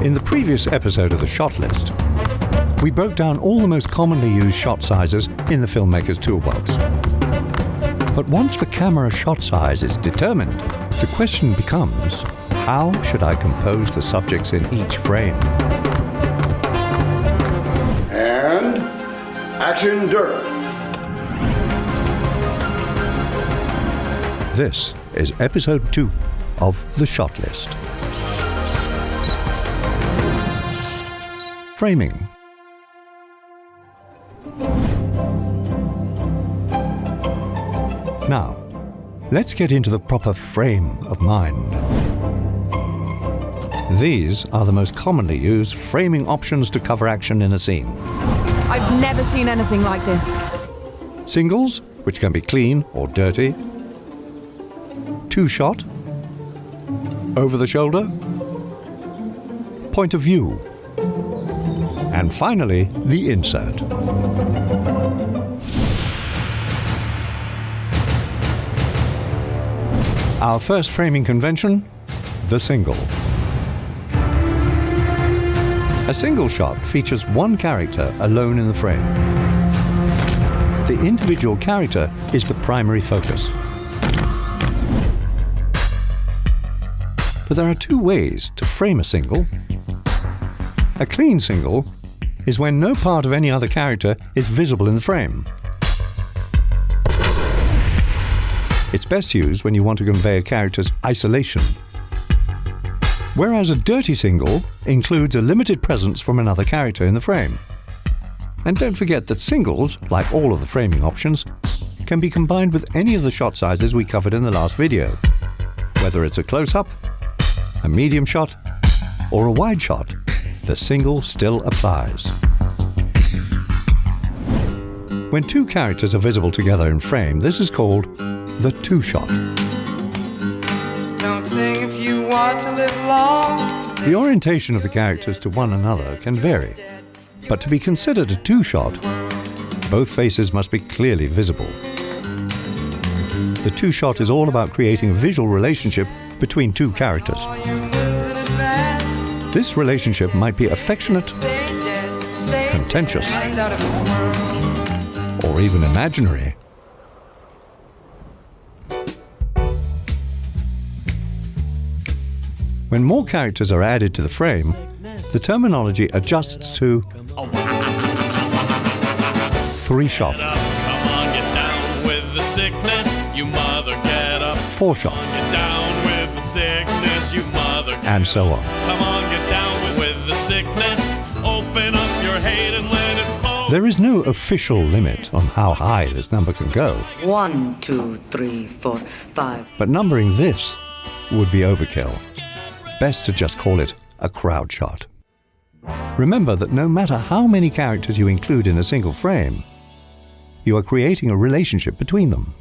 In the previous episode of the shot list, we broke down all the most commonly used shot sizes in the filmmaker's toolbox. But once the camera shot size is determined, the question becomes, how should I compose the subjects in each frame? And action, Dirk. This is episode 2 of the shot list. Framing. Now, let's get into the proper frame of mind. These are the most commonly used framing options to cover action in a scene. I've never seen anything like this. Singles, which can be clean or dirty. Two-shot. Over the shoulder. Point of view. And finally, the insert. Our first framing convention, the single. A single shot features one character alone in the frame. The individual character is the primary focus. But there are two ways to frame a single. A clean single is when no part of any other character is visible in the frame. It's best used when you want to convey a character's isolation. Whereas a dirty single includes a limited presence from another character in the frame. And don't forget that singles, like all of the framing options, can be combined with any of the shot sizes we covered in the last video. Whether it's a close-up, a medium shot, or a wide shot, the single still applies. When two characters are visible together in frame, this is called the two-shot. Don't sing if you want to live long. The orientation of the characters to one another can vary, but to be considered a two-shot, both faces must be clearly visible. The two-shot is all about creating a visual relationship between two characters. This relationship might be affectionate, contentious, or even imaginary. When more characters are added to the frame, the terminology adjusts to three-shot, four-shot, and so on. Come on, get down with the sickness. Open up your hate and let it flow. There is no official limit on how high this number can go. 1, 2, 3, 4, 5. But numbering this would be overkill. Best to just call it a crowd shot. Remember that no matter how many characters you include in a single frame, you are creating a relationship between them.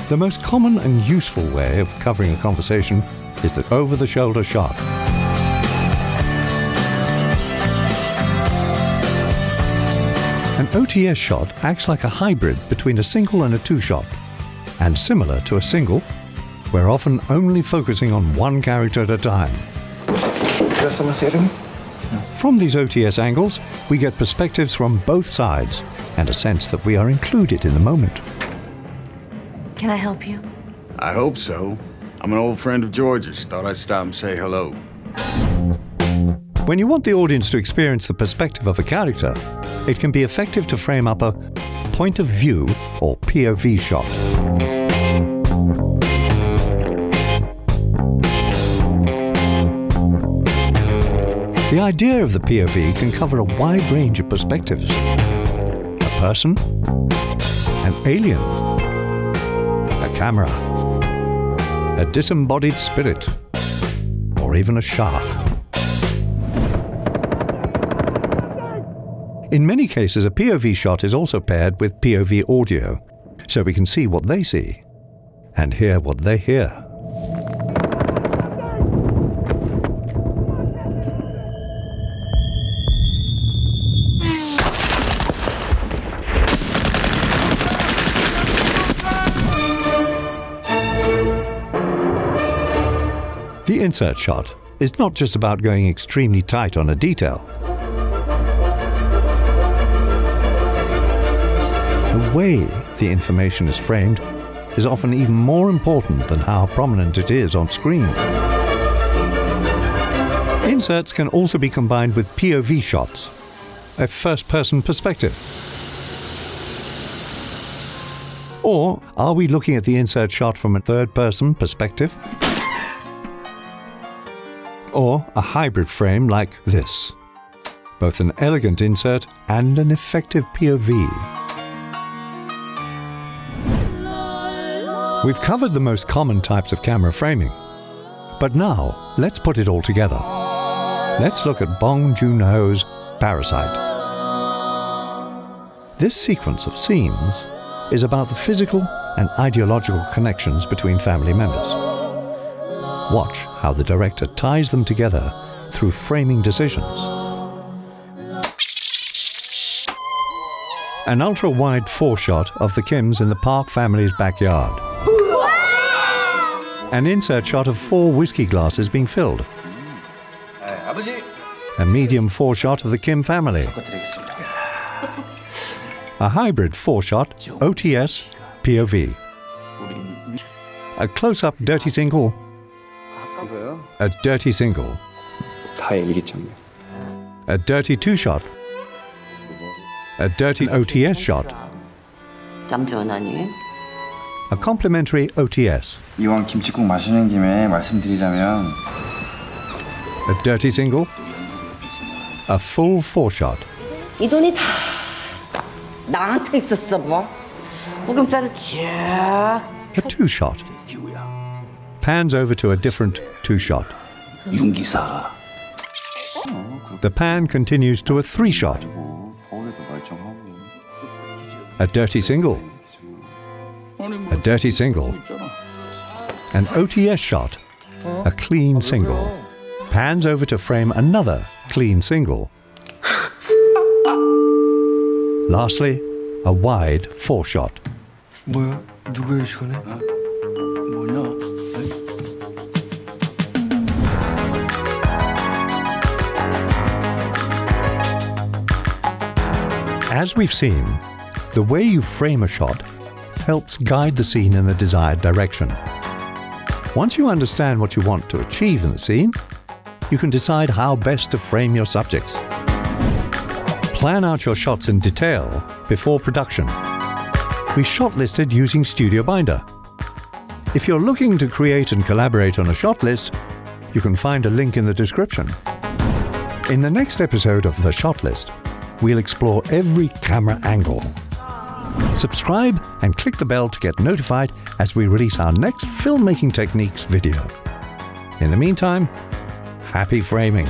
The most common and useful way of covering a conversation is the over-the-shoulder shot. An OTS shot acts like a hybrid between a single and a two-shot, and similar to a single, we're often only focusing on one character at a time. Does someone say to me? From these OTS angles, we get perspectives from both sides and a sense that we are included in the moment. Can I help you? I hope so. I'm an old friend of George's. Thought I'd stop and say hello. When you want the audience to experience the perspective of a character, it can be effective to frame up a point of view or POV shot. The idea of the POV can cover a wide range of perspectives. A person, an alien, a camera, a disembodied spirit, or even a shark. In many cases, a POV shot is also paired with POV audio, so we can see what they see and hear what they hear. The insert shot is not just about going extremely tight on a detail. The way the information is framed is often even more important than how prominent it is on screen. Inserts can also be combined with POV shots, a first-person perspective. Or are we looking at the insert shot from a third-person perspective? Or a hybrid frame like this, both an elegant insert and an effective POV. We've covered the most common types of camera framing, but now let's put it all together. Let's look at Bong Joon-ho's Parasite. This sequence of scenes is about the physical and ideological connections between family members. Watch how the director ties them together through framing decisions. An ultra-wide foreshot of the Kims in the Park family's backyard. An insert shot of 4 whiskey glasses being filled. A medium foreshot of the Kim family. A hybrid foreshot, OTS, POV. A close-up dirty single. A dirty single. A dirty two-shot. A dirty OTS shot. A complementary OTS. 이왕 김치국 마시는 김에 말씀드리자면 A dirty single. A full foreshot. 이 돈이 다 나한테 있었어 뭐. 구김살을 쫙. A two-shot. Pans over to a different two-shot. 윤기사 The pan continues to a three-shot. 서울에도 멀쩡하고 A dirty single. A dirty single. An OTS shot. A clean single. Pans over to frame another clean single. Lastly, a wide foreshot. 뭐야? 누구의 시간에? 뭐냐? As we've seen, the way you frame a shot helps guide the scene in the desired direction. Once you understand what you want to achieve in the scene, you can decide how best to frame your subjects. Plan out your shots in detail before production. We shortlisted using Studio Binder. If you're looking to create and collaborate on a shot list, you can find a link in the description. In the next episode of The Shot List, we'll explore every camera angle. Subscribe and click the bell to get notified as we release our next filmmaking techniques video. In the meantime, happy framing!